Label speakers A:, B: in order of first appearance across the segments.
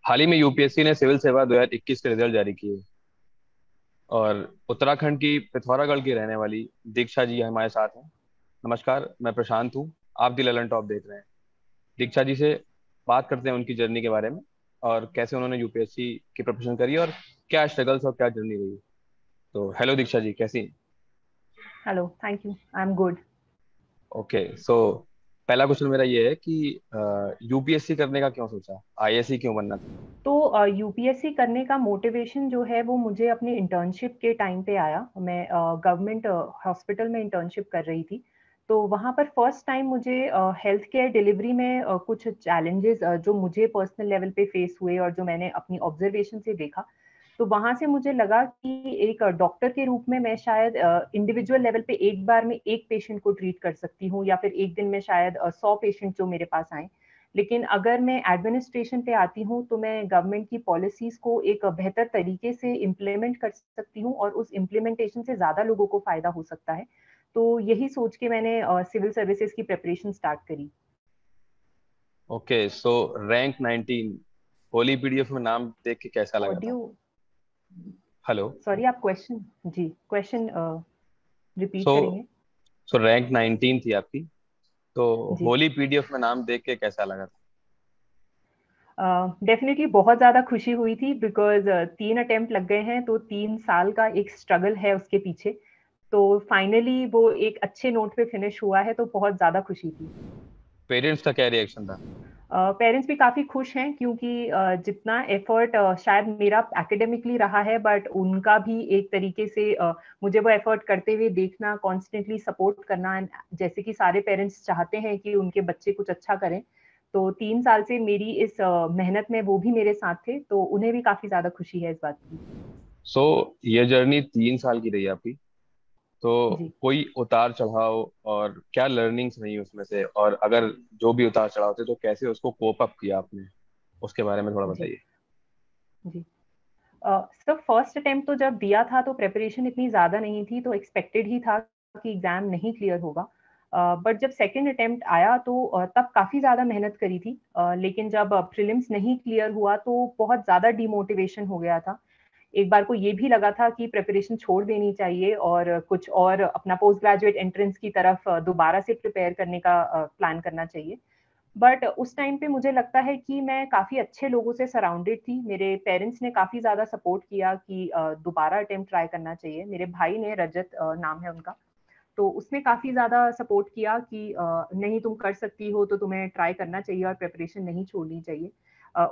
A: हाल ही में यूपीएससी ने सिविल सेवा 2021 के रिजल्ट जारी किए और उत्तराखंड की पिथौरागढ़ की रहने वाली दीक्षा जी हमारे साथ हैं। नमस्कार, मैं प्रशांत हूँ। आप दी ललन टॉप देख रहे हैं। दीक्षा जी से बात करते हैं उनकी जर्नी के बारे में और कैसे उन्होंने यूपीएससी की प्रिपरेशन करी और क्या स्ट्रगल्स और क्या जर्नी रही। तो हेलो दीक्षा जी, कैसी हैं?
B: Hello, thank you. I am good.
A: Okay, so पहला क्वेश्चन मेरा ये है कि यूपीएससी करने का क्यों सोचा, आईएएस क्यों बनना था?
B: तो यूपीएससी करने का मोटिवेशन जो है वो मुझे अपने इंटर्नशिप के टाइम पे आया। मैं गवर्नमेंट हॉस्पिटल में इंटर्नशिप कर रही थी। तो वहाँ पर फर्स्ट टाइम मुझे हेल्थ केयर डिलीवरी में कुछ चैलेंजेस जो मुझे पर्सनल लेवल पे फेस हुए और जो मैंने अपनी ऑब्जर्वेशन से देखा। तो वहाँ से मुझे लगा कि एक डॉक्टर के रूप में मैं शायद इंडिविजुअल लेवल पे एक बार में एक पेशेंट को ट्रीट कर सकती हूँ या फिर एक दिन में शायद 100 पेशेंट जो मेरे पास आए। लेकिन अगर मैं एडमिनिस्ट्रेशन पे आती हूँ तो मैं गवर्नमेंट की पॉलिसीज को एक बेहतर तरीके से इम्प्लीमेंट कर सकती हूँ और उस इम्प्लीमेंटेशन से ज़्यादा लोगों को फ़ायदा हो सकता है। तो यही सोच के मैंने सिविल सर्विसेज की प्रिपरेशन स्टार्ट करी।
A: ओके, सो रैंक 19 होली पीडीएफ में नाम देख के कैसा लगा था?
B: ऑडियो।
A: हेलो।
B: सॉरी, आप क्वेश्चन जी क्वेश्चन रिपीट
A: सो
B: करेंगे?
A: सो रैंक 19 थी आपकी, तो
B: जी।
A: होली पीडीएफ में नाम देख के कैसा लगा था?
B: डेफिनेटली बहुत ज़्यादा खुशी हुई थी बिकॉज़ 3 अटेम्प्ट लग गए हैं, तो 3 साल का एक स्ट्रगल है उसके पीछे। तो फाइनली वो एक अच्छे नोट पे फिनिश हुआ है, तो बहुत ज़्यादा खुशी थी।
A: पेरेंट्स का क्या रिएक्शन था?
B: पेरेंट्स भी काफ़ी खुश हैं क्योंकि जितना एफर्ट शायद मेरा एकेडमिकली रहा है, बट उनका भी एक तरीके से मुझे वो एफर्ट करते हुए देखना, कॉन्स्टेंटली सपोर्ट करना, एंड जैसे कि सारे पेरेंट्स चाहते हैं कि उनके बच्चे कुछ अच्छा करें। तो 3 साल से मेरी इस मेहनत में वो भी मेरे साथ थे, तो उन्हें भी काफ़ी ज़्यादा खुशी है इस बात की।
A: सो ये जर्नी 3 साल की रही आपकी, तो
B: जी।
A: कोई उतार चढ़ाव और क्या लर्निंग्स रही उसमें से, और अगर जो भी उतार चढ़ाव थे तो कैसे उसको कोप अप किया आपने, उसके बारे में थोड़ा
B: जी।
A: बताइए।
B: जी। सर, फर्स्ट अटेम्प्ट तो जब दिया था तो प्रिपरेशन इतनी ज़्यादा नहीं थी, तो एक्सपेक्टेड ही था कि एग्ज़ाम नहीं क्लियर होगा। बट जब सेकंड अटेम्प्ट आया तो तब काफ़ी ज़्यादा मेहनत करी थी। लेकिन जब प्रीलिम्स नहीं क्लियर हुआ तो बहुत ज़्यादा डिमोटिवेशन हो गया था। एक बार को ये भी लगा था कि प्रिपरेशन छोड़ देनी चाहिए और कुछ और अपना पोस्ट ग्रेजुएट एंट्रेंस की तरफ दोबारा से प्रिपेयर करने का प्लान करना चाहिए। बट उस टाइम पे मुझे लगता है कि मैं काफ़ी अच्छे लोगों से सराउंडेड थी। मेरे पेरेंट्स ने काफ़ी ज़्यादा सपोर्ट किया कि दोबारा अटेम्प्ट ट्राई करना चाहिए। मेरे भाई ने, रजत नाम है उनका, तो उसने काफ़ी ज़्यादा सपोर्ट किया कि नहीं, तुम कर सकती हो, तो तुम्हें ट्राई करना चाहिए और प्रिपरेशन नहीं छोड़नी चाहिए।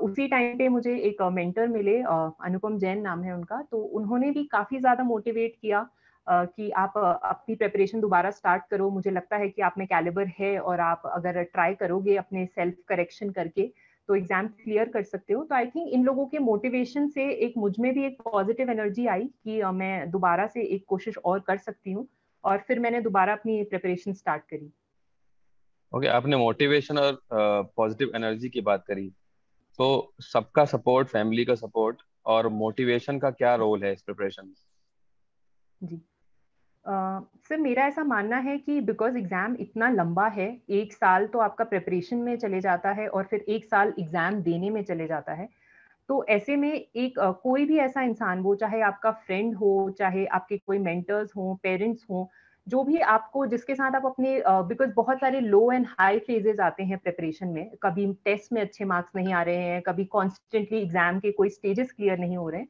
B: उसी टाइम पे मुझे एक मेंटर मिले, अनुपम जैन नाम है उनका, तो उन्होंने भी काफ़ी ज़्यादा मोटिवेट किया कि आप अपनी प्रिपरेशन दोबारा स्टार्ट करो। मुझे लगता है कि आप में कैलिबर है और आप अगर ट्राई करोगे अपने सेल्फ करेक्शन करके, तो एग्ज़ाम क्लियर कर सकते हो। तो आई थिंक इन लोगों के मोटिवेशन से एक मुझ में भी एक पॉजिटिव एनर्जी आई कि मैं दोबारा से एक कोशिश और कर सकती हूँ। और फिर मैंने दोबारा अपनी प्रिपरेशन स्टार्ट करी।
A: ओके, आपने मोटिवेशन और पॉजिटिव एनर्जी की बात करी, तो सबका सपोर्ट, फैमिली का सपोर्ट और मोटिवेशन का क्या रोल है इस प्रिपरेशन में?
B: जी। सर, मेरा ऐसा मानना है कि बिकॉज़ एग्ज़ाम इतना लंबा है, 1 साल तो आपका प्रिपरेशन में चले जाता है और फिर 1 साल एग्ज़ाम देने में चले जाता है। तो ऐसे में एक कोई भी ऐसा इंसान, वो चाहे आपका फ्रेंड हो, चाहे आपके कोई मेंटर्स हों, पेरेंट्स हों, जो भी आपको, जिसके साथ आप अपने बिकॉज़ बहुत सारे लो एंड हाई फेजेज़ आते हैं प्रिपरेशन में। कभी टेस्ट में अच्छे मार्क्स नहीं आ रहे हैं, कभी कॉन्स्टेंटली एग्ज़ाम के कोई स्टेजेस क्लियर नहीं हो रहे हैं।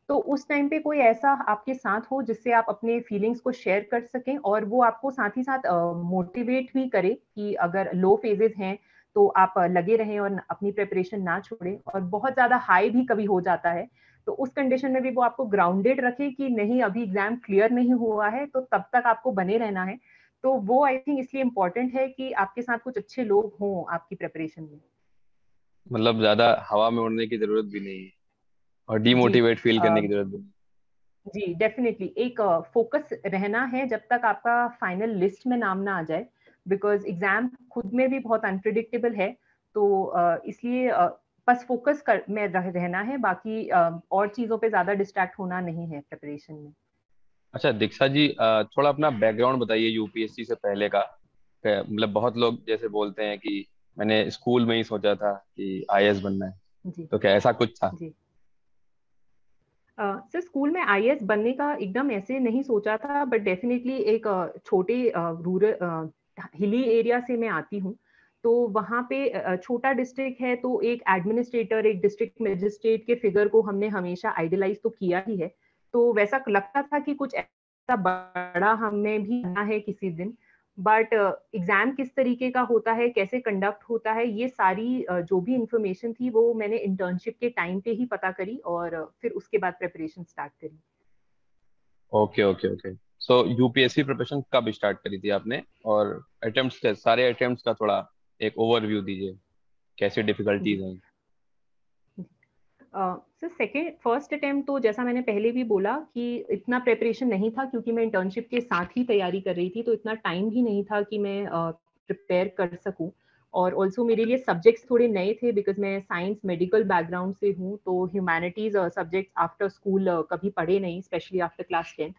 B: तो उस टाइम पे कोई ऐसा आपके साथ हो जिससे आप अपने फीलिंग्स को शेयर कर सकें और वो आपको साथ ही साथ मोटिवेट भी करे कि अगर लो फेजेज़ हैं तो आप लगे रहें और अपनी प्रिपरेशन ना छोड़ें। और बहुत ज़्यादा हाई भी कभी हो जाता है, तो उस कंडीशन में भी वो आपको ग्राउंडेड रखे कि नहीं, अभी एग्ज़ाम क्लियर नहीं हुआ है, तो तब तक आपको बने रहना है। तो वो आई थिंक इसलिए इम्पोर्टेंट है कि आपके साथ कुछ अच्छे लोग हों आपकी प्रिपरेशन में।
A: मतलब ज्यादा हवा में उड़ने की जरूरत भी नहीं है और
B: जी।
A: डिमोटिवेट फील
B: अ,
A: करने की जरूरत भी नहीं।
B: जी, डेफ़िनिटली एक फ़ोकस रहना है जब तक आपका फाइनल लिस्ट में नाम ना आ जाए, बिकॉज़ एग्ज़ाम खुद में भी बहुत अनप्रेडिक्टेबल है। तो इसलिए बस फ़ोकस कर में रहना है, बाकी और चीज़ों पे ज़्यादा डिस्ट्रैक्ट होना नहीं है प्रिपरेशन में।
A: अच्छा दीक्षा जी, थोड़ा अपना बैकग्राउंड बताइए यूपीएससी से पहले का। मतलब बहुत लोग जैसे बोलते हैं कि मैंने स्कूल में ही सोचा था कि आईएएस बनना है,
B: जी
A: तो क्या ऐसा कुछ था?
B: जी। सर स्कूल में आईएएस बनने का एकदम ऐसे नहीं सोचा था, बट डेफिनेटली एक छोटे रूरल हिली एरिया से मैं आती हूँ। तो वहाँ पे छोटा डिस्ट्रिक्ट है, तो एक एडमिनिस्ट्रेटर, एक डिस्ट्रिक्ट मजिस्ट्रेट के फिगर को हमने हमेशा आइडलाइज तो किया ही है। तो वैसा लगता था कि कुछ ऐसा बड़ा हमें भी करना है किसी दिन। बट एग्जाम किस तरीके का होता है, कैसे कंडक्ट होता है, ये सारी जो भी इंफॉर्मेशन थी वो मैंने इंटर्नशिप के टाइम पे ही पता करी, और फिर उसके बाद प्रिपरेशन स्टार्ट करी।
A: Okay okay okay. So UPSC preparation कब स्टार्ट करी थी आपने? और अटेम्प्ट्स, सारे अटेम्प्ट्स का थोड़ा एक ओवरव्यू दीजिए, कैसी
B: जी।
A: डिफिकल्टीज हैं?
B: सर सेकेंड फर्स्ट अटेम्प्ट तो जैसा मैंने पहले भी बोला कि इतना प्रिपरेशन नहीं था, क्योंकि मैं इंटर्नशिप के साथ ही तैयारी कर रही थी, तो इतना टाइम भी नहीं था कि मैं प्रिपेयर कर सकूं। और ऑल्सो मेरे लिए सब्जेक्ट्स थोड़े नए थे, बिकॉज मैं साइंस मेडिकल बैकग्राउंड से हूँ, तो ह्यूमैनिटीज सब्जेक्ट्स आफ्टर स्कूल कभी पढ़े नहीं, स्पेशली आफ्टर क्लास 10।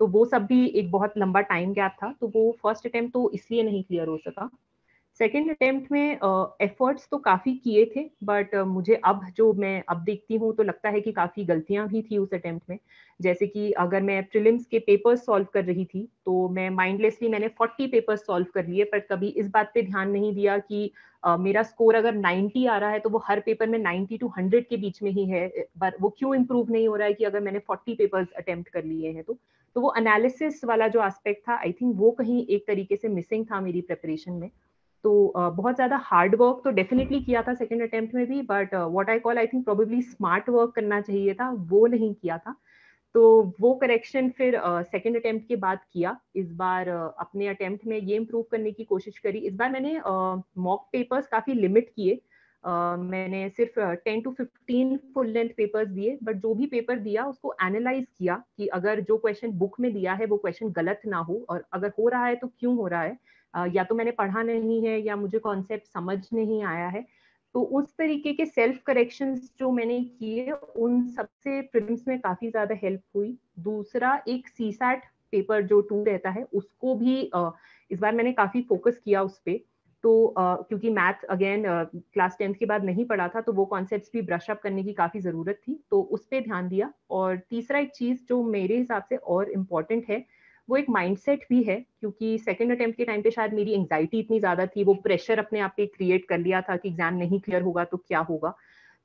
B: तो वो सब भी एक बहुत लंबा टाइम गैप था, तो वो फर्स्ट अटेम्प्ट तो इसलिए नहीं क्लियर हो सका। सेकेंड अटेम्प्ट में एफर्ट्स तो काफी किए थे, बट मुझे अब जो मैं अब देखती हूँ तो लगता है कि काफी गलतियां भी थी उस अटेम्प्ट में। जैसे कि अगर मैं प्रीलिम्स के पेपर्स सॉल्व कर रही थी, तो मैं माइंडलेसली मैंने 40 पेपर्स सॉल्व कर लिए, पर कभी इस बात पे ध्यान नहीं दिया कि मेरा स्कोर अगर 90 आ रहा है तो वो हर पेपर में 90 to 100 के बीच में ही है, पर वो क्यों इम्प्रूव नहीं हो रहा है कि अगर मैंने 40 पेपर्स अटेम्प्ट कर लिए हैं तो वो एनालिसिस वाला जो एस्पेक्ट था, आई थिंक वो कहीं एक तरीके से मिसिंग था मेरी प्रिपरेशन में। तो बहुत ज्यादा हार्ड वर्क तो डेफिनेटली किया था सेकंड अटेम्प्ट में भी, but what I call, I think probably smart work करना चाहिए था, वो नहीं किया था। तो वो करेक्शन फिर सेकंड अटेम्प्ट के बाद किया। इस बार अपने अटेम्प्ट में ये इम्प्रूव करने की कोशिश करी। इस बार मैंने मॉक पेपर्स काफी लिमिट किए। मैंने सिर्फ 10 to 15 फुल लेंथ पेपर्स दिए, बट जो भी पेपर दिया उसको एनालाइज किया कि अगर जो क्वेश्चन बुक में दिया है वो क्वेश्चन गलत ना हो, और अगर हो रहा है तो क्यों हो रहा है। या तो मैंने पढ़ा नहीं है, या मुझे कॉन्सेप्ट समझ नहीं आया है। तो उस तरीके के सेल्फ करेक्शंस जो मैंने किए, उन सबसे प्रीलिम्स में काफी ज्यादा हेल्प हुई। दूसरा, एक सीसैट पेपर जो 2 रहता है, उसको भी इस बार मैंने काफी फोकस किया उस पे। तो क्योंकि मैथ अगेन क्लास 10th के बाद नहीं पढ़ा था, तो वो कॉन्सेप्ट्स भी ब्रश अप करने की काफी जरूरत थी, तो उस पे ध्यान दिया। और तीसरा एक चीज जो मेरे हिसाब से और इम्पोर्टेंट है, वो एक माइंडसेट भी है, क्योंकि सेकंड अटेम्प्ट के टाइम पे शायद मेरी एंजाइटी इतनी ज्यादा थी, वो प्रेशर अपने आप पे क्रिएट कर लिया था कि एग्जाम नहीं क्लियर होगा तो क्या होगा।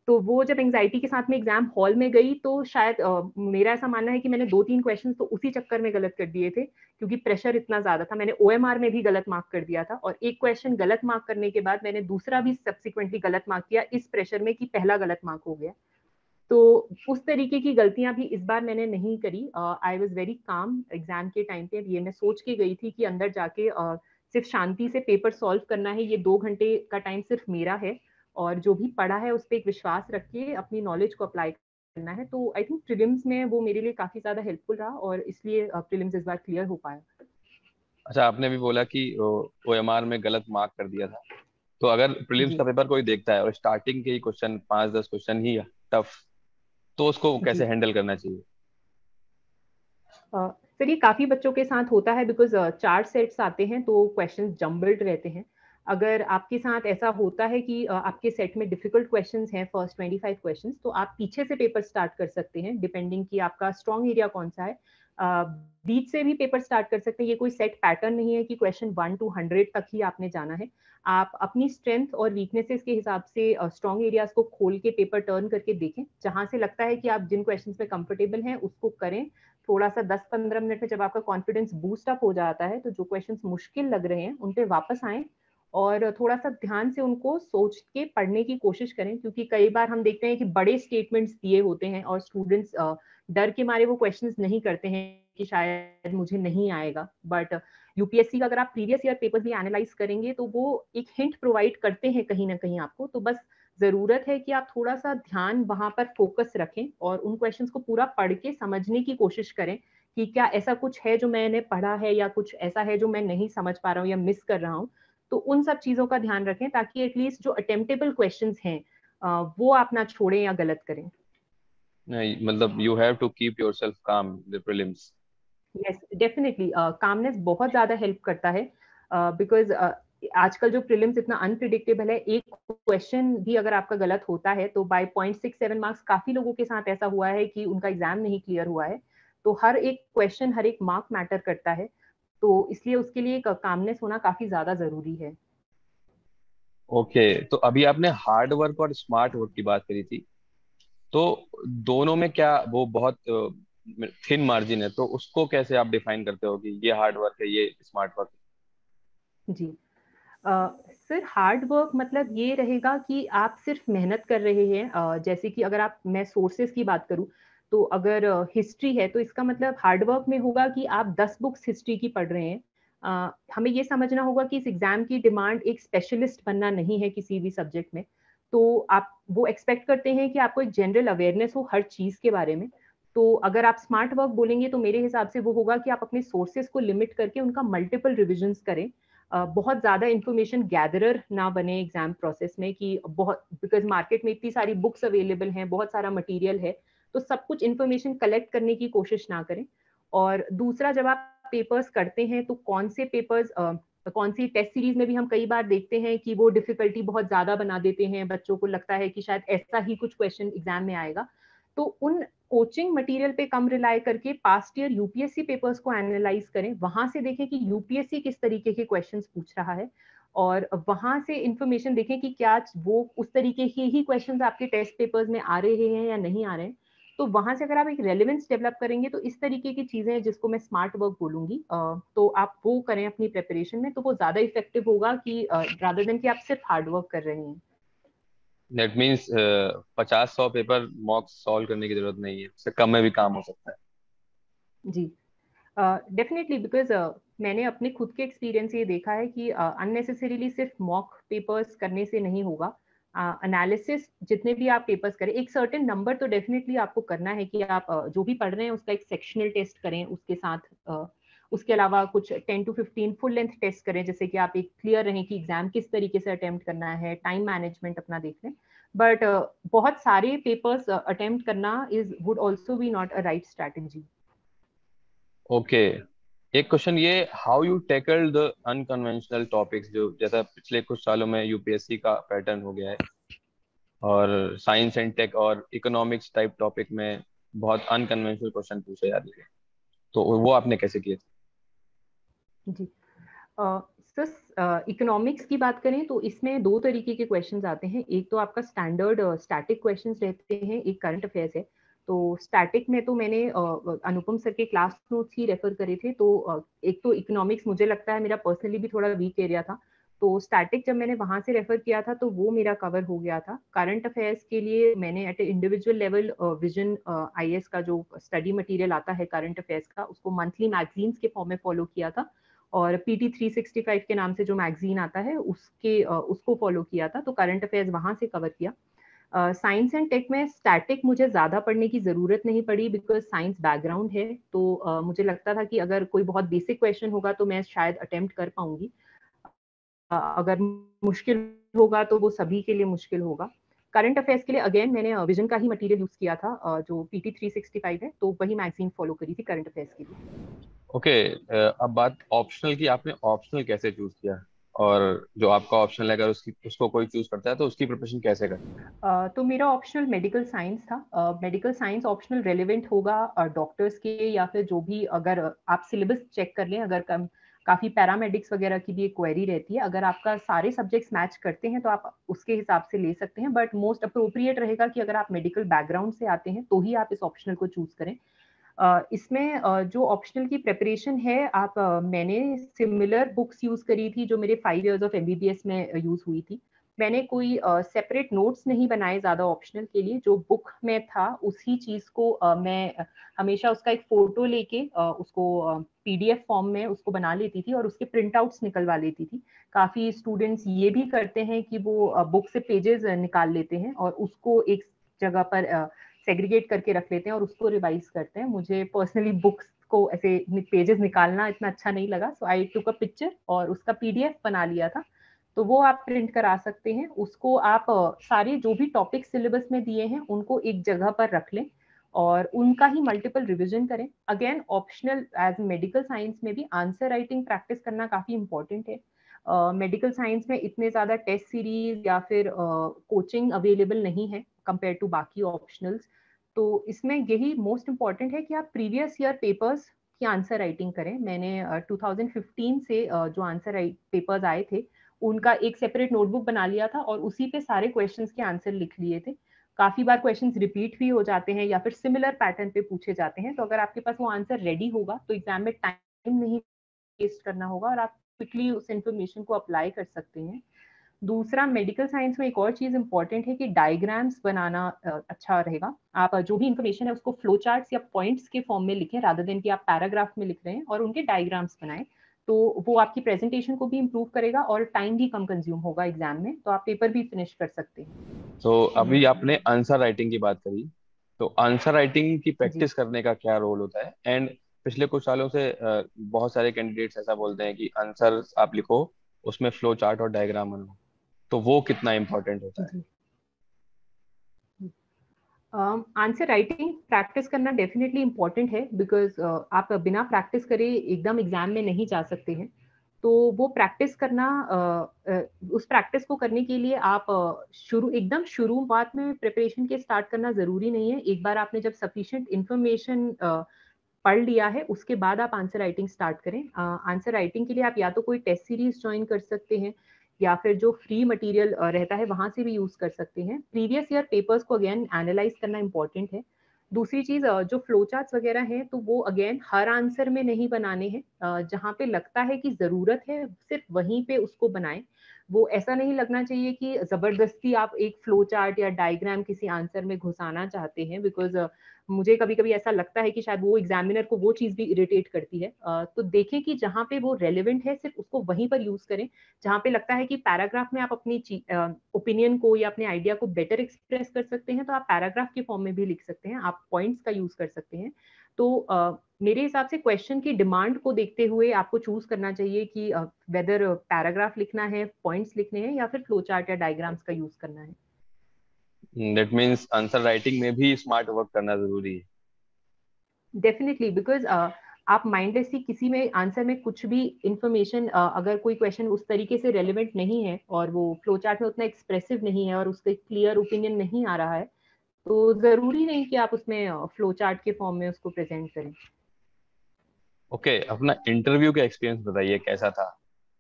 B: तो वो जब एंजाइटी के साथ में एग्जाम हॉल में गई, तो शायद मेरा ऐसा मानना है कि मैंने 2-3 क्वेश्चन तो उसी चक्कर में गलत कर दिए थे, क्योंकि प्रेशर इतना ज्यादा था। मैंने ओएमआर में भी गलत मार्क कर दिया था, और एक क्वेश्चन गलत मार्क करने के बाद मैंने दूसरा भी सब्सिक्वेंटली गलत मार्क किया, इस प्रेशर में कि पहला गलत मार्क हो गया। तो उस तरीके की गलतियां भी इस बार मैंने नहीं करी। I was very calm exam के टाइम पे। ये मैं सोच के गई थी कि अंदर जाके सिर्फ शांति से पेपर सॉल्व करना है, ये 2 घंटे का टाइम सिर्फ मेरा है, और जो भी पढ़ा है उस पर एक विश्वास रख के अपनी नॉलेज को अप्लाई करना है। तो आई थिंक प्रीलिम्स में वो मेरे लिए काफी ज्यादा हेल्पफुल रहा, और इसलिए प्रीलिम्स इस बार क्लियर हो पाया।
A: अच्छा, आपने भी बोला कि ओएमआर में गलत मार्क कर दिया था। तो अगर प्रीलिम्स का
B: जी
A: पेपर कोई देखता है और स्टार्टिंग के ही क्वेश्चन 5-10 क्वेश्चन ही टफ, तो उसको कैसे
B: जी।
A: हैंडल करना चाहिए?
B: सर ये काफी बच्चों के साथ होता है, बिकॉज 4 सेट्स आते हैं तो क्वेश्चंस जम्बल्ड रहते हैं। अगर आपके साथ ऐसा होता है कि आपके सेट में डिफिकल्ट क्वेश्चंस हैं, फर्स्ट 25 क्वेश्चंस, तो आप पीछे से पेपर स्टार्ट कर सकते हैं, डिपेंडिंग कि आपका स्ट्रॉन्ग एरिया कौन सा है। बीच से भी पेपर स्टार्ट कर सकते हैं। ये कोई सेट पैटर्न नहीं है कि क्वेश्चन 1 to 100 तक ही आपने जाना है। आप अपनी स्ट्रेंथ और वीकनेसेस के हिसाब से स्ट्रॉन्ग एरियाज को खोल के पेपर टर्न करके देखें, जहां से लगता है कि आप जिन क्वेश्चन में कंफर्टेबल हैं उसको करें। थोड़ा सा 10-15 मिनट में जब आपका कॉन्फिडेंस बूस्ट अप हो जाता है, तो जो क्वेश्चंस मुश्किल लग रहे हैं उन पे वापस आएं, और थोड़ा सा ध्यान से उनको सोच के पढ़ने की कोशिश करें, क्योंकि कई बार हम देखते हैं कि बड़े स्टेटमेंट्स दिए होते हैं और स्टूडेंट्स डर के मारे वो क्वेश्चंस नहीं करते हैं कि शायद मुझे नहीं आएगा। बट यूपीएससी का अगर आप प्रीवियस ईयर पेपर भी एनालाइज करेंगे, तो वो एक हिंट प्रोवाइड करते हैं कहीं ना कहीं आपको। तो बस जरूरत है कि आप थोड़ा सा ध्यान वहां पर फोकस रखें, और उन क्वेश्चंस को पूरा पढ़ के समझने की कोशिश करें कि क्या ऐसा कुछ है जो मैंने पढ़ा है, या कुछ ऐसा है जो मैं नहीं समझ पा रहा हूँ या मिस कर रहा हूँ। तो उन सब चीजों का ध्यान रखें, ताकि एटलीस्ट जो अटेम्प्टेबल क्वेश्चंस हैं वो आप ना छोड़ें या गलत करें।
A: नहीं, मतलब you have to keep yourself calm the prelims.
B: Yes definitely, calmness बहुत ज्यादा हेल्प करता है, बिकॉज आजकल जो प्रीलिम्स इतना अनप्रिडिक्टेबल है, एक क्वेश्चन भी अगर आपका गलत होता है तो बाय 0.67 मार्क्स काफी लोगों के साथ ऐसा हुआ है कि उनका एग्जाम नहीं क्लियर हुआ है। तो हर एक क्वेश्चन, हर एक मार्क मैटर करता है, तो इसलिए उसके लिए एक कामनेस होना काफी ज्यादा जरूरी है।
A: ओके, तो अभी आपने हार्ड वर्क और स्मार्ट वर्क की बात करी थी, तो दोनों में क्या वो बहुत थिन मार्जिन है, तो उसको कैसे आप डिफाइन करते हो कि ये हार्ड वर्क है, ये स्मार्ट वर्क
B: जी। सर, हार्ड वर्क मतलब ये रहेगा कि आप सिर्फ मेहनत कर रहे हैं। जैसे कि अगर मैं सोर्सेज की बात करूं, तो अगर हिस्ट्री है तो इसका मतलब हार्ड वर्क में होगा कि आप 10 बुक्स हिस्ट्री की पढ़ रहे हैं। हमें ये समझना होगा कि इस एग्जाम की डिमांड एक स्पेशलिस्ट बनना नहीं है किसी भी सब्जेक्ट में। तो आप वो एक्सपेक्ट करते हैं कि आपको एक जनरल अवेयरनेस हो हर चीज के बारे में। तो अगर आप स्मार्ट वर्क बोलेंगे तो मेरे हिसाब से वो होगा कि आप अपने सोर्सेज को लिमिट करके उनका मल्टीपल रिविजन्स करें। बहुत ज्यादा इंफॉर्मेशन गैदरर ना बने एग्जाम प्रोसेस में, कि बहुत, बिकॉज मार्केट में इतनी सारी बुक्स अवेलेबल हैं, बहुत सारा मटेरियल है, तो सब कुछ इंफॉर्मेशन कलेक्ट करने की कोशिश ना करें। और दूसरा, जब आप पेपर्स करते हैं तो कौन से पेपर्स, कौन सी टेस्ट सीरीज में भी हम कई बार देखते हैं कि वो डिफिकल्टी बहुत ज्यादा बना देते हैं, बच्चों को लगता है कि शायद ऐसा ही कुछ क्वेश्चन एग्जाम में आएगा। तो उन कोचिंग मटेरियल पे कम रिलाय करके पास्ट ईयर यूपीएससी पेपर्स को एनालाइज करें, वहां से देखें कि यूपीएससी किस तरीके के क्वेश्चंस पूछ रहा है, और वहां से इंफॉर्मेशन देखें कि क्या वो उस तरीके के ही क्वेश्चंस आपके टेस्ट पेपर्स में आ रहे हैं या नहीं आ रहे हैं। तो वहां से अगर आप एक रेलेवेंस डेवलप करेंगे तो इस तरीके की चीजें हैं जिसको मैं स्मार्ट वर्क बोलूंगी। तो आप वो करें अपनी प्रिपरेशन में, तो वो ज्यादा इफेक्टिव होगा कि रादर देन कि आप सिर्फ हार्ड वर्क कर रहे हैं।
A: That means 50-100 paper mock solve करने की जरूरत नहीं है, उससे कम में भी काम हो सकता है।
B: जी, डेफिनेटली, बिकॉज मैंने अपने खुद के एक्सपीरियंस ये देखा है कि अननेसेसरीली सिर्फ मॉक पेपर्स करने से नहीं होगा। एनालिसिस जितने भी आप पेपर्स करें, एक सर्टेन नंबर तो डेफिनेटली आपको करना है कि आप जो भी पढ़ रहे हैं उसका एक सेक्शनल टेस्ट करें, उसके साथ उसके अलावा कुछ 10 to 15 फुल लेंथ टेस्ट करें, जैसे कि आप एक क्लियर रहें कि एग्जाम किस तरीके से अटेम्प्ट करना है, टाइम मैनेजमेंट अपना देख लें। बट बहुत सारे पेपर्स अटेम्प्ट करना is would also be not a right strategy.
A: Okay, एक क्वेश्चन ये, how you tackle the unconventional topics, जो जैसा पिछले कुछ सालों में यूपीएससी का पैटर्न हो गया है, और साइंस एंड टेक और इकोनॉमिक्स टाइप टॉपिक में बहुत अनकन्वेंशनल क्वेश्चन पूछे जाते हैं, तो वो आपने कैसे किए थे?
B: जी, सर, इकोनॉमिक्स की बात करें तो इसमें दो तरीके के क्वेश्चंस आते हैं। एक तो आपका स्टैंडर्ड स्टैटिक क्वेश्चंस रहते हैं, एक करंट अफेयर्स है। तो स्टैटिक में तो मैंने अनुपम सर के क्लास नोट्स ही रेफर करे थे। तो एक तो इकोनॉमिक्स मुझे लगता है मेरा पर्सनली भी थोड़ा वीक एरिया था, तो स्टैटिक जब मैंने वहां से रेफर किया था तो वो मेरा कवर हो गया था। करंट अफेयर्स के लिए मैंने eight individual level vision IAS का जो स्टडी मटेरियल आता है करंट अफेयर्स का, उसको मंथली मैगजीन्स के फॉर्म में फॉलो किया था। और पीटी 365 के नाम से जो मैगजीन आता है उसको फॉलो किया था। तो करंट अफेयर्स वहां से कवर किया। साइंस एंड टेक में स्टैटिक मुझे ज्यादा पढ़ने की जरूरत नहीं पड़ी, बिकॉज साइंस बैकग्राउंड है। तो मुझे लगता था कि अगर कोई बहुत बेसिक क्वेश्चन होगा तो मैं शायद अटेम्प्ट कर पाऊंगी। अगर मुश्किल होगा तो वो सभी के लिए मुश्किल होगा। करंट अफेयर्स के लिए अगेन मैंने विजन का ही मटेरियल यूज किया था, जो पीटी 365 है, तो वही मैगजीन फॉलो करी थी करंट अफेयर्स के लिए।
A: ओके, अब बात ऑप्शनल की, आपने ऑप्शनल कैसे चूज किया, और जो आपका ऑप्शनल है अगर उसको कोई चूज करता है तो उसकी प्रिपरेशन कैसे करता है?
B: तो मेरा ऑप्शनल मेडिकल साइंस था। मेडिकल साइंस ऑप्शनल रेलेवेंट होगा डॉक्टर्स के, या फिर जो भी, अगर आप सिलेबस चेक कर लें, अगर काफी पैरामेडिक्स वगैरह की भी एक क्वेरी रहती है, अगर आपका सारे सब्जेक्ट्स मैच करते हैं तो आप उसके हिसाब से ले सकते हैं। बट मोस्ट अप्रोप्रिएट रहेगा कि अगर आप मेडिकल बैकग्राउंड से आते हैं तो ही आप इस ऑप्शनल को चूज करें। इसमें जो ऑप्शनल की प्रिपरेशन है, मैंने सिमिलर बुक्स यूज करी थी जो मेरे 5 years ऑफ एमबीबीएस में यूज हुई थी। मैंने कोई सेपरेट नोट्स नहीं बनाए ज्यादा ऑप्शनल के लिए। जो बुक में था उसी चीज को मैं हमेशा उसका एक फोटो लेके उसको पीडीएफ फॉर्म में उसको बना लेती थी और उसके प्रिंट आउट्स निकलवा लेती थी। काफी स्टूडेंट्स ये भी करते हैं कि वो बुक से पेजेस निकाल लेते हैं और उसको एक जगह पर सेग्रीगेट करके रख लेते हैं और उसको रिवाइज करते हैं। मुझे पर्सनली बुक्स को ऐसे पेजेस निकालना इतना अच्छा नहीं लगा, सो आई टुक अ पिक्चर और उसका पीडीएफ बना लिया था। तो वो आप प्रिंट करा सकते हैं। उसको आप सारे जो भी टॉपिक सिलेबस में दिए हैं उनको एक जगह पर रख लें और उनका ही मल्टीपल रिविजन करें। Again optional as medical science में भी आंसर राइटिंग प्रैक्टिस करना काफी इंपॉर्टेंट है। मेडिकल साइंस में इतने ज़्यादा टेस्ट सीरीज या फिर कोचिंग अवेलेबल नहीं है कंपेयर टू बाकी ऑप्शनल्स। तो इसमें यही मोस्ट इम्पॉर्टेंट है कि आप प्रीवियस ईयर पेपर्स की आंसर राइटिंग करें। मैंने 2015 से जो आंसर पेपर्स आए थे उनका एक सेपरेट नोटबुक बना लिया था और उसी पे सारे क्वेश्चंस के आंसर लिख लिए थे। काफी बार क्वेश्चंस रिपीट भी हो जाते हैं या फिर सिमिलर पैटर्न पे पूछे जाते हैं, तो अगर आपके पास वो आंसर रेडी होगा तो एग्जाम में टाइम नहीं वेस्ट करना होगा और आप क्विकली उस इन्फॉर्मेशन को अप्लाई कर सकते हैं। दूसरा, मेडिकल साइंस में एक और चीज इंपॉर्टेंट है कि डायग्राम्स बनाना अच्छा रहेगा। आप जो भी इंफॉर्मेशन है उसको फ्लो चार्ट्स या पॉइंट्स के फॉर्म में लिखें रादर देन कि आप पैराग्राफ में लिख रहे हैं, और उनके डायग्राम्स बनाएं। तो वो आपकी प्रेजेंटेशन को भी इम्प्रूव करेगा और टाइम भी कम कंज्यूम होगा एग्जाम में, तो आप पेपर भी फिनिश कर सकते हैं।
A: तो अभी आपने आंसर राइटिंग की बात करी, तो आंसर राइटिंग की
B: जी
A: प्रैक्टिस करने का क्या रोल होता है? एंड पिछले कुछ सालों से बहुत सारे कैंडिडेट्स ऐसा बोलते हैं कि आंसर आप लिखो, उसमें फ्लो चार्ट और डायग्राम बनाओ, तो वो कितना इम्पोर्टेंट होता है?
B: जी। आंसर राइटिंग प्रैक्टिस करना डेफिनेटली इम्पॉर्टेंट है, बिकॉज आप बिना प्रैक्टिस करे एकदम एग्जाम में नहीं जा सकते हैं। तो वो प्रैक्टिस करना, उस प्रैक्टिस को करने के लिए आप एकदम शुरुआत में प्रिपरेशन के स्टार्ट करना जरूरी नहीं है। एक बार आपने जब सफिशिएंट इंफॉर्मेशन पढ़ लिया है उसके बाद आप आंसर राइटिंग स्टार्ट करें। आंसर राइटिंग के लिए आप या तो कोई टेस्ट सीरीज ज्वाइन कर सकते हैं या फिर जो फ्री मटेरियल रहता है वहां से भी यूज कर सकते हैं। प्रीवियस ईयर पेपर्स को अगेन एनालाइज करना इंपॉर्टेंट है। दूसरी चीज, जो फ्लो चार्ट्स वगैरह हैं तो वो अगेन हर आंसर में नहीं बनाने हैं। जहाँ पे लगता है कि जरूरत है सिर्फ वहीं पे उसको बनाएं। वो ऐसा नहीं लगना चाहिए कि जबरदस्ती आप एक फ्लो चार्ट या डायग्राम किसी आंसर में घुसाना चाहते हैं, बिकॉज मुझे कभी कभी ऐसा लगता है कि शायद वो एग्जामिनर को वो चीज भी इरिटेट करती है। तो देखें कि जहाँ पे वो रेलेवेंट है सिर्फ उसको वहीं पर यूज करें। जहाँ पे लगता है कि पैराग्राफ में आप अपनी ओपिनियन को या अपने आइडिया को बेटर एक्सप्रेस कर सकते हैं तो आप पैराग्राफ के फॉर्म में भी लिख सकते हैं, आप पॉइंट्स का यूज कर सकते हैं। तो मेरे हिसाब से क्वेश्चन की डिमांड को देखते हुए आपको चूज करना चाहिए कि वेदर पैराग्राफ लिखना है, पॉइंट्स लिखने हैं या फिर फ्लो चार्ट या डायग्राम्स का यूज करना है।
A: दैट मीन्स आंसर राइटिंग में भी स्मार्ट वर्क करना जरूरी है।
B: डेफिनेटली, बिकॉज आप माइंडलेसली किसी में आंसर में कुछ भी इंफॉर्मेशन, अगर कोई क्वेश्चन उस तरीके से रेलेवेंट नहीं है और वो फ्लो चार्ट में उतना एक्सप्रेसिव नहीं है और उसका क्लियर ओपिनियन नहीं आ रहा है, तो जरूरी नहीं कि आप उसमें फ्लो चार्ट के फॉर्म में उसको प्रेजेंट करें।
A: ओके, अपना इंटरव्यू का एक्सपीरियंस बताइए, कैसा था?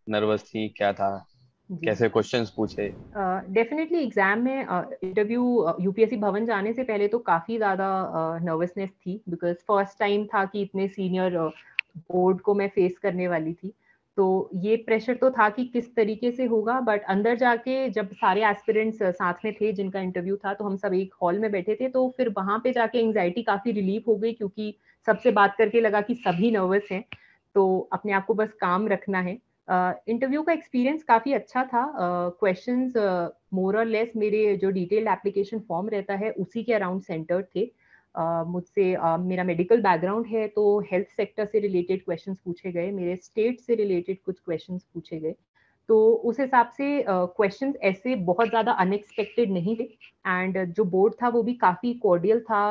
A: नर्वस थी, क्या था?
B: जी।
A: कैसे क्वेश्चंस पूछे?
B: डेफिनेटली एग्जाम में इंटरव्यू यूपीएससी भवन जाने से पहले तो काफी ज्यादा नर्वसनेस थी, बिकॉज फर्स्ट टाइम था कि इतने सीनियर बोर्ड को मैं फेस करने वाली थी। तो ये प्रेशर तो था कि किस तरीके से होगा, बट अंदर जाके जब सारे एस्पिरेंट्स साथ में थे जिनका इंटरव्यू था तो हम सब एक हॉल में बैठे थे, तो फिर वहां पे जाके एंग्जाइटी काफी रिलीफ हो गई, क्योंकि सबसे बात करके लगा कि सभी नर्वस हैं। तो अपने आप को बस काम रखना है। इंटरव्यू का एक्सपीरियंस काफी अच्छा था। क्वेश्चंस मोर और लेस मेरे जो डिटेल्ड एप्लीकेशन फॉर्म रहता है उसी के अराउंड सेंटर्ड थे। मुझसे मेरा मेडिकल बैकग्राउंड है तो हेल्थ सेक्टर से रिलेटेड क्वेश्चंस पूछे गए, मेरे स्टेट से रिलेटेड कुछ क्वेश्चंस पूछे गए। तो उस हिसाब से क्वेश्चंस ऐसे बहुत ज्यादा अनएक्सपेक्टेड नहीं थे। एंड जो बोर्ड था वो भी काफी कॉर्डियल था।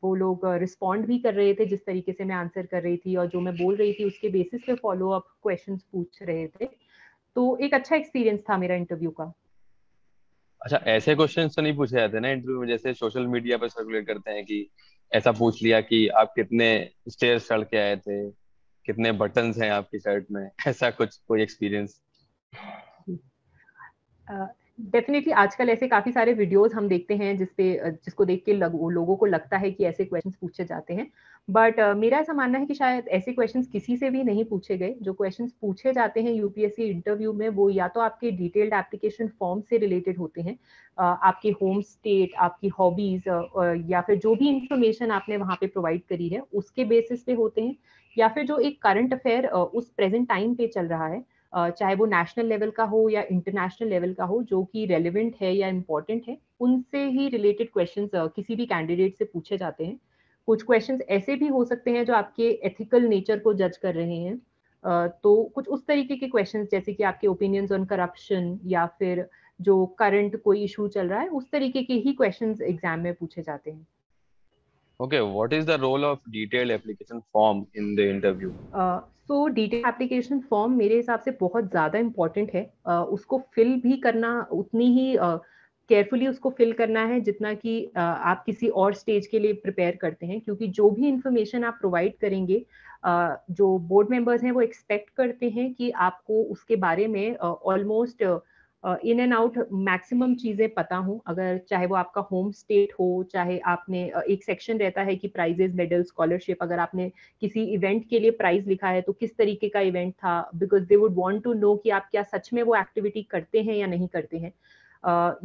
B: वो लोग रिस्पॉन्ड भी कर रहे थे जिस तरीके से मैं आंसर कर रही थी और जो मैं बोल रही थी उसके बेसिस पे फॉलो अप क्वेश्चंस पूछ रहे थे। तो एक अच्छा एक्सपीरियंस था मेरा इंटरव्यू का।
A: अच्छा, ऐसे क्वेश्चंस तो नहीं पूछे जाते ना इंटरव्यू में, जैसे सोशल मीडिया पर सर्कुलेट करते हैं कि ऐसा पूछ लिया कि आप कितने स्टेयर्स चढ़ के आए थे, कितने बटन्स हैं आपकी शर्ट में, ऐसा कुछ कोई एक्सपीरियंस?
B: डेफिनेटली आजकल ऐसे काफी सारे वीडियोस हम देखते हैं जिसको देख के लोगों को लगता है कि ऐसे क्वेश्चंस पूछे जाते हैं। बट मेरा ऐसा मानना है कि शायद ऐसे क्वेश्चंस किसी से भी नहीं पूछे गए। जो क्वेश्चंस पूछे जाते हैं यूपीएससी इंटरव्यू में वो या तो आपके डिटेल्ड एप्लीकेशन फॉर्म से रिलेटेड होते हैं, आपके होम स्टेट, आपकी हॉबीज, या फिर जो भी इंफॉर्मेशन आपने वहाँ पे प्रोवाइड करी है उसके बेसिस पे होते हैं, या फिर जो एक करंट अफेयर उस प्रेजेंट टाइम पे चल रहा है, चाहे वो नेशनल लेवल का हो या इंटरनेशनल लेवल का हो, जो कि रेलेवेंट है या इम्पोर्टेंट है, उनसे ही रिलेटेड क्वेश्चंस किसी भी कैंडिडेट से पूछे जाते हैं। कुछ क्वेश्चंस ऐसे भी हो सकते हैं जो आपके एथिकल नेचर को जज कर रहे हैं। तो कुछ उस तरीके के क्वेश्चंस जैसे कि आपके ओपिनियंस ऑन करप्शन या फिर जो करंट कोई इशू चल रहा है, उस तरीके के ही क्वेश्चंस एग्जाम में पूछे जाते हैं।
A: Okay, what is the role of detailed application form in the interview?
B: So detail application form मेरे हिसाब से बहुत ज़्यादा इम्पोर्टेंट है। उसको फिल भी करना उतनी ही केयरफुली उसको फिल करना है जितना कि आप किसी और स्टेज के लिए प्रिपेयर करते हैं, क्योंकि जो भी इंफॉर्मेशन आप प्रोवाइड करेंगे, जो बोर्ड मेंबर्स हैं वो एक्सपेक्ट करते हैं कि आपको उसके बारे में almost in and out maximum चीज़ें पता हों। अगर चाहे वो आपका होम स्टेट हो, चाहे आपने एक सेक्शन रहता है कि प्राइजेस, मेडल, स्कॉलरशिप, अगर आपने किसी इवेंट के लिए प्राइज लिखा है तो किस तरीके का इवेंट था, because they would want to know कि आप क्या सच में वो एक्टिविटी करते हैं या नहीं करते हैं।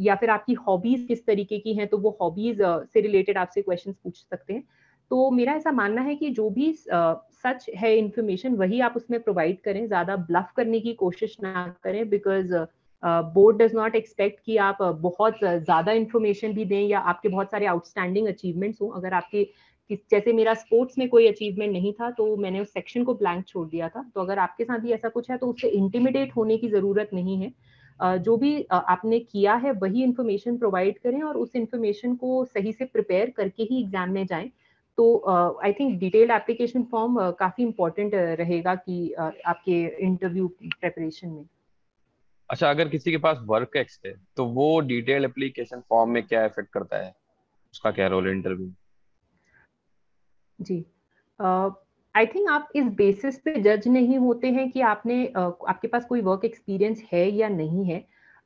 B: या फिर आपकी हॉबीज किस तरीके की हैं, तो वो हॉबीज से रिलेटेड आपसे क्वेश्चंस पूछ सकते हैं। तो मेरा ऐसा मानना है कि जो भी सच है इंफॉर्मेशन वही आप उसमें प्रोवाइड करें, ज्यादा ब्लफ करने की कोशिश ना करें, because board does not expect कि आप बहुत ज्यादा इंफॉर्मेशन भी दें या आपके बहुत सारे आउटस्टैंडिंग अचीवमेंट्स हों। अगर आपके जैसे मेरा स्पोर्ट्स में कोई अचीवमेंट नहीं था तो मैंने उस सेक्शन को ब्लैंक छोड़ दिया था, तो अगर आपके साथ भी ऐसा कुछ है तो उससे इंटिमिडेट होने की जरूरत नहीं है। जो भी आपने किया है वही इंफॉर्मेशन प्रोवाइड करें और उस इंफॉर्मेशन को सही से प्रिपेयर करके ही एग्जाम में जाएं। तो I think detailed application form काफी इंपॉर्टेंट रहेगा कि आपके इंटरव्यू प्रेपरेशन में।
A: अच्छा, अगर किसी के पास वर्क एक्स है तो वो डिटेल एप्लीकेशन फॉर्म में क्या इफेक्ट करता है, उसका क्या रोल है इंटरव्यू?
B: जी, आई थिंक आप इस बेसिस पे जज नहीं होते हैं कि आपके पास कोई वर्क एक्सपीरियंस है या नहीं है।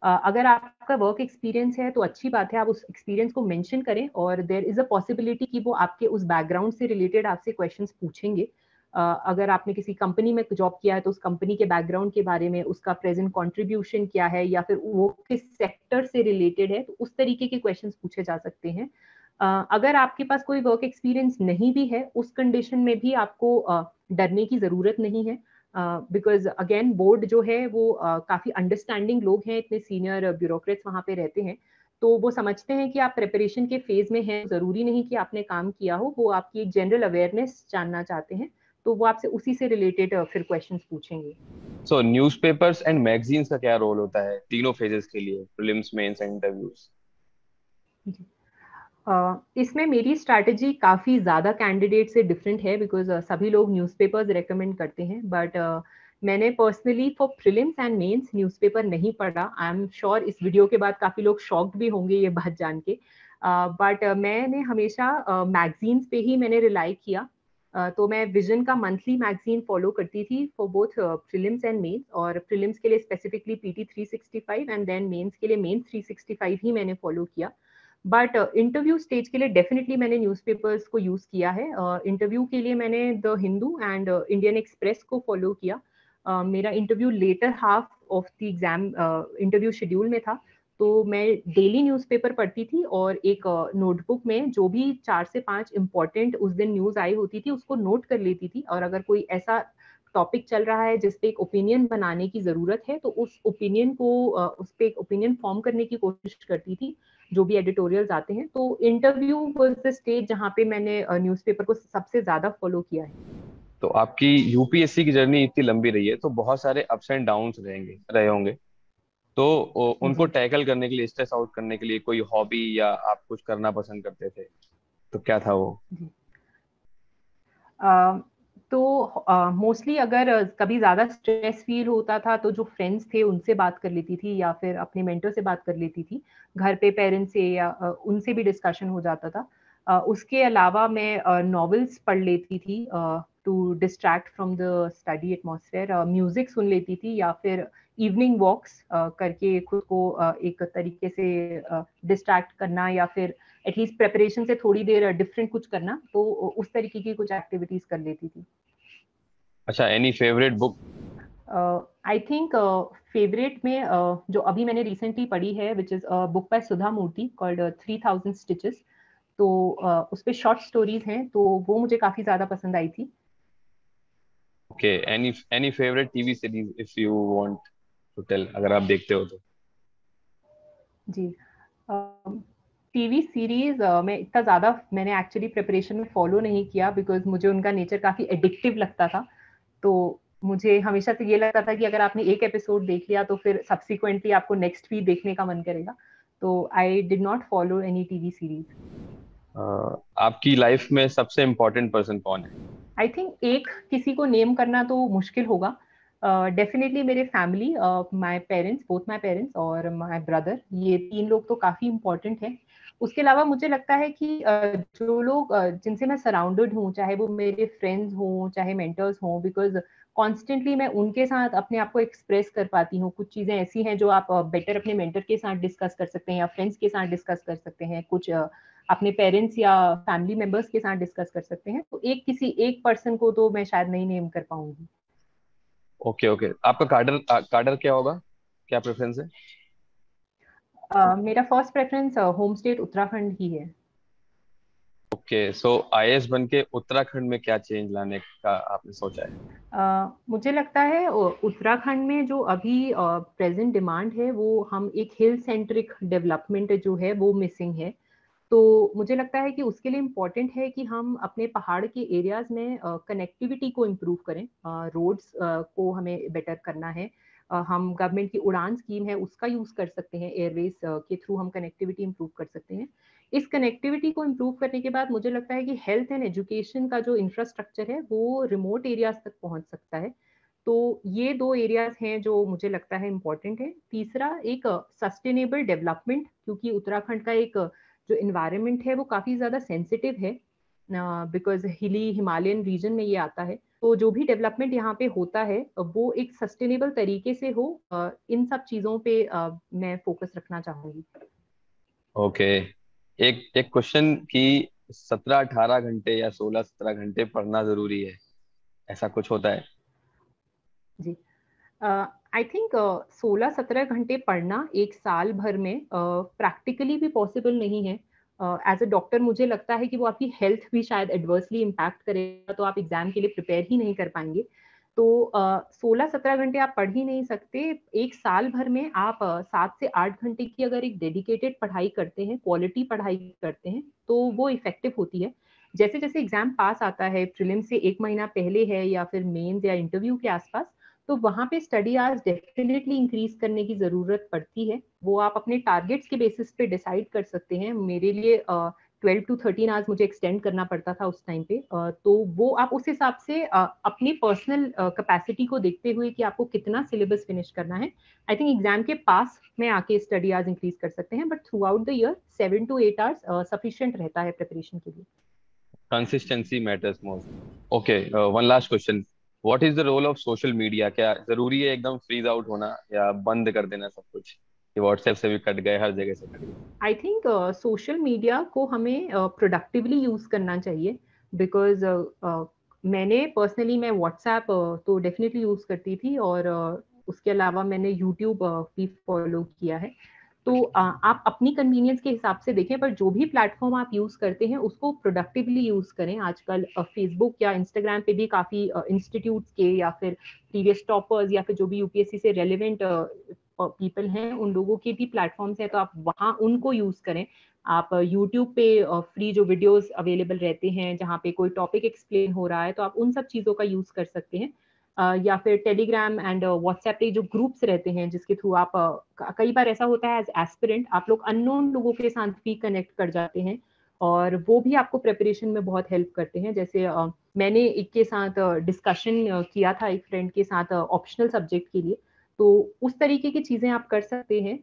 B: अगर आपका वर्क एक्सपीरियंस है तो अच्छी बात है, आप उस एक्सपीरियंस को मेंशन करें और देयर इज अ पॉसिबिलिटी कि वो आपके उस बैकग्राउंड से रिलेटेड आपसे क्वेश्चंस पूछेंगे। अगर आपने किसी कंपनी में जॉब किया है तो उस कंपनी के बैकग्राउंड के बारे में, उसका प्रेजेंट कंट्रीब्यूशन क्या है या फिर वो किस सेक्टर से रिलेटेड है, तो उस तरीके के क्वेश्चंस पूछे जा सकते हैं। अगर आपके पास कोई वर्क एक्सपीरियंस नहीं भी है, उस कंडीशन में भी आपको डरने की ज़रूरत नहीं है, बिकॉज़ अगेन बोर्ड जो है वो काफ़ी अंडरस्टैंडिंग लोग हैं, इतने सीनियर ब्यूरोक्रेट्स वहाँ पे रहते हैं, तो वो समझते हैं कि आप प्रिपरेशन के फेज़ में हैं, ज़रूरी नहीं कि आपने काम किया हो, वो आपकी एक जनरल अवेयरनेस जानना चाहते हैं, तो वो आपसे उसी से रिलेटेड फिर क्वेश्चंस पूछेंगे।
A: सो न्यूज़पेपर्स एंड मैगजीन्स का क्या रोल होता है तीनों फेजेस के लिए, प्रीलिम्स, मेंस एंड इंटरव्यूज?
B: इसमें मेरी स्ट्रैटेजी काफ़ी ज़्यादा कैंडिडेट से डिफरेंट है, बिकॉज़ सभी लोग न्यूज़पेपर्स रिकमेंड करते हैं, बट मैंने personally for prelims and mains newspaper नहीं पढ़ा। आई एम श्योर इस वीडियो के बाद काफ़ी लोग शॉक्ड भी होंगे ये बात जान के। बट मैंने हमेशा मैगज़ीन्स पे ही मैंने रिलाई किया। तो मैं विज़न का मंथली मैगज़ीन फॉलो करती थी for both prelims and mains, और प्रीलिम्स के लिए specifically PT 365 and then mains के लिए मेंस 365 ही मैंने फॉलो किया। बट इंटरव्यू स्टेज के लिए डेफिनेटली मैंने न्यूज़पेपर्स को यूज़ किया है। इंटरव्यू के लिए मैंने the Hindu and Indian Express को फॉलो किया। मेरा interview letter half of the exam interview schedule में था, तो मैं डेली न्यूज़पेपर पढ़ती थी और एक नोटबुक में जो भी 4 से 5 इम्पोर्टेंट उस दिन न्यूज़ आई होती थी उसको नोट कर लेती थी, और अगर कोई ऐसा टॉपिक चल रहा है जिस पे एक ओपिनियन बनाने की ज़रूरत है तो उस ओपिनियन को उस पे एक ओपिनियन फॉर्म करने की कोशिश करती थी, जो भी एडिटोरियल्स आते हैं। तो इंटरव्यू वाज द स्टेज जहाँ पे मैंने न्यूज़पेपर को सबसे ज़्यादा फॉलो किया है।
A: तो आपकी यूपीएससी की जर्नी इतनी लंबी रही है तो बहुत सारे अप्स एंड डाउन्स रहे होंगे। तो उनको
B: जी।
A: टैकल करने के लिए, स्ट्रेस आउट करने के लिए कोई हॉबी या आप कुछ करना पसंद करते थे, तो क्या था वो?
B: जी। अ, तो मोस्टली अगर कभी ज़्यादा स्ट्रेस फ़ील होता था तो जो फ्रेंड्स थे उनसे बात कर लेती थी या फिर अपने मेंटर से बात कर लेती थी। घर पे पेरेंट्स से या उनसे भी डिस्कशन हो जाता था। उसके अलावा मैं नॉवेल्स पढ़ लेती थी to distract from the study atmosphere. Music सुन लेती थी या फिर इवनिंग वॉक्स करके खुद को एक तरीके से डिस्ट्रैक्ट करना या फिर एटलीस्ट प्रिपरेशन से थोड़ी देर डिफरेंट कुछ करना, तो उस तरीके की कुछ एक्टिविटीज कर लेती थी।
A: अच्छा, any favourite book?
B: I think favourite में जो अभी मैंने रिसेंटली पढ़ी है which is book by Sudha Murthy called 3000 stitches. तो उस पे शॉर्ट स्टोरीज हैं, तो वो मुझे काफी ज्यादा पसंद आई थी।
A: Okay, any favourite TV series if you want to tell, अगर आप देखते हो तो?
B: जी। टीवी सीरीज मैं इतना ज्यादा मैंने एक्चुअली प्रिपरेशन में फॉलो नहीं किया, बिकॉज मुझे उनका नेचर काफी एडिक्टिव लगता था। तो मुझे हमेशा से ये लगता था कि अगर आपने एक एपिसोड देख लिया तो फिर सब्सिक्वेंटली आपको नेक्स्ट भी देखने का मन करेगा। तो I did not follow any TV series.
A: आपकी लाइफ में सबसे इम्पोर्टेंट पर्सन कौन है?
B: आई थिंक एक किसी को नेम करना तो मुश्किल होगा। डेफिनेटली मेरे family, my parents, both my parents और माय ब्रदर, ये तीन लोग तो काफी इम्पोर्टेंट हैं। उसके अलावा मुझे लगता है कि जो लोग जिनसे मैं सराउंडेड हूँ, चाहे वो मेरे फ्रेंड्स हों, चाहे मेंटर्स हों, बिकॉज कॉन्स्टेंटली मैं उनके साथ अपने आप को एक्सप्रेस कर पाती हूँ। कुछ चीजें ऐसी हैं जो आप बेटर अपने मेंटर के साथ डिस्कस कर सकते हैं या फ्रेंड्स के साथ डिस्कस कर सकते हैं, कुछ अपने पेरेंट्स या फैमिली मेंबर्स के साथ डिस्कस कर सकते हैं। तो एक किसी एक पर्सन को तो मैं शायद नहीं नेम कर पाऊंगी।
A: ओके ओके, आपका कार्डर कार्डर क्या होगा? क्या प्रेफरेंस है?
B: मेरा first preference home state Uttarakhand ही है।
A: ओके, सो आईएएस बन के उत्तराखंड में क्या चेंज लाने का आपने सोचा है?
B: मुझे लगता है उत्तराखंड में जो अभी प्रेजेंट डिमांड है, वो हम एक हिल सेंट्रिक डेवलपमेंट जो है वो मिसिंग है। तो मुझे लगता है कि उसके लिए इम्पोर्टेंट है कि हम अपने पहाड़ के एरियाज में कनेक्टिविटी को इम्प्रूव करें। रोड्स को हमें बेटर करना है। हम गवर्नमेंट की उड़ान स्कीम है उसका यूज कर सकते हैं, एयरवेज के थ्रू हम कनेक्टिविटी इम्प्रूव कर सकते हैं। इस कनेक्टिविटी को इम्प्रूव करने के बाद मुझे लगता है कि हेल्थ एंड एजुकेशन का जो इंफ्रास्ट्रक्चर है वो रिमोट एरियाज तक पहुंच सकता है। तो ये दो एरियाज हैं जो मुझे लगता है इम्पोर्टेंट है। तीसरा, एक सस्टेनेबल डेवलपमेंट, क्योंकि उत्तराखंड का एक जो इन्वायरमेंट है वो काफी ज्यादा सेंसिटिव है, बिकॉज हिली हिमालयन रीजन में ये आता है। तो जो भी डेवलपमेंट यहाँ पे होता है वो एक सस्टेनेबल तरीके से हो। इन सब चीजों पे मैं फोकस रखना चाहूंगी।
A: ओके, एक एक क्वेश्चन कि 17-18 घंटे या 16-17 घंटे पढ़ना जरूरी है, ऐसा कुछ होता है?
B: जी, आई थिंक 16-17 घंटे पढ़ना एक साल भर में प्रैक्टिकली भी पॉसिबल नहीं है। एज अ डॉक्टर मुझे लगता है कि वो आपकी हेल्थ भी शायद एडवर्सली इम्पैक्ट करेगा, तो आप एग्जाम के लिए प्रिपेयर ही नहीं कर पाएंगे। तो 16-17 घंटे आप पढ़ ही नहीं सकते। एक साल भर में आप 7 से 8 घंटे की अगर एक डेडिकेटेड पढ़ाई करते हैं, क्वालिटी पढ़ाई करते हैं, तो वो इफेक्टिव होती है। जैसे जैसे एग्जाम पास आता है, प्रीलिम से एक महीना पहले है या फिर मेंस या इंटरव्यू के आसपास, तो वहाँ पे स्टडी आवर्स डेफिनेटली इंक्रीज करने की जरूरत पड़ती है। वो आप अपने टारगेट्स के बेसिस पे डिसाइड कर सकते हैं। मेरे लिए 12 to 13 आवर्स मुझे एक्सटेंड करना पड़ता था उस टाइम पे। तो वो आप उस हिसाब से अपनी पर्सनल कैपेसिटी को देखते हुए कि आपको कितना सिलेबस फिनिश करना है, आई थिंक एग्जाम के पास में आके स्टडी आवर्स इंक्रीज कर सकते हैं। But throughout the year 7 to 8 hours sufficient रहता है प्रिपरेशन के लिए।
A: Consistency matters most. Okay, one last question, what is the role of social media? क्या जरूरी है एकदम फ्रीज आउट होना या बंद कर देना सब कुछ, कि व्हाट्सएप से भी कट गए, हर जगह से कट गए?
B: आई थिंक सोशल मीडिया को हमें प्रोडक्टिवली यूज करना चाहिए। बिकॉज मैंने पर्सनली, मैं व्हाट्सएप तो डेफिनेटली यूज करती थी, और उसके अलावा मैंने यूट्यूब भी फॉलो किया है। तो आप अपनी कन्वीनियंस के हिसाब से देखें, पर जो भी प्लेटफॉर्म आप यूज करते हैं उसको प्रोडक्टिवली यूज करें। आजकल फेसबुक या इंस्टाग्राम पे भी काफी इंस्टीट्यूट्स के या फिर प्रीवियस टॉपर्स या फिर जो भी यूपीएससी से रेलिवेंट पीपल हैं, उन लोगों के भी प्लेटफॉर्म्स हैं, तो आप वहाँ उनको यूज करें। आप यूट्यूब पे फ्री जो वीडियोस अवेलेबल रहते हैं जहाँ पे कोई टॉपिक एक्सप्लेन हो रहा है, तो आप उन सब चीज़ों का यूज कर सकते हैं। या फिर टेलीग्राम एंड व्हाट्सएप पे जो ग्रुप्स रहते हैं जिसके थ्रू आप कई बार ऐसा होता है एज एस्पिरेंट आप लोग अननोन लोगों के साथ भी कनेक्ट कर जाते हैं, और वो भी आपको प्रिपरेशन में बहुत हेल्प करते हैं। जैसे मैंने एक के साथ डिस्कशन किया था, एक फ्रेंड के साथ ऑप्शनल सब्जेक्ट के लिए। तो उस तरीके की चीजें आप कर सकते हैं,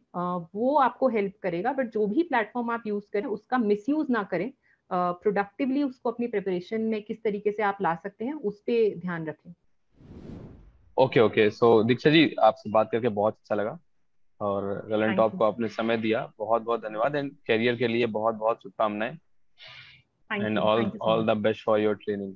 B: वो आपको हेल्प करेगा। बट जो भी प्लेटफॉर्म आप यूज करें उसका मिसयूज ना करें। प्रोडक्टिवली उसको अपनी प्रिपरेशन में किस तरीके से आप ला सकते हैं उस पर ध्यान रखें।
A: ओके ओके, सो दीक्षा जी, आपसे बात करके बहुत अच्छा लगा, और रलन
B: थैंक
A: टॉप
B: यू।
A: को आपने समय दिया, बहुत बहुत धन्यवाद, एंड करियर के लिए बहुत बहुत शुभकामनाएं,
B: thank
A: and
B: you,
A: all
B: thank you so
A: all
B: much.
A: The best for your training.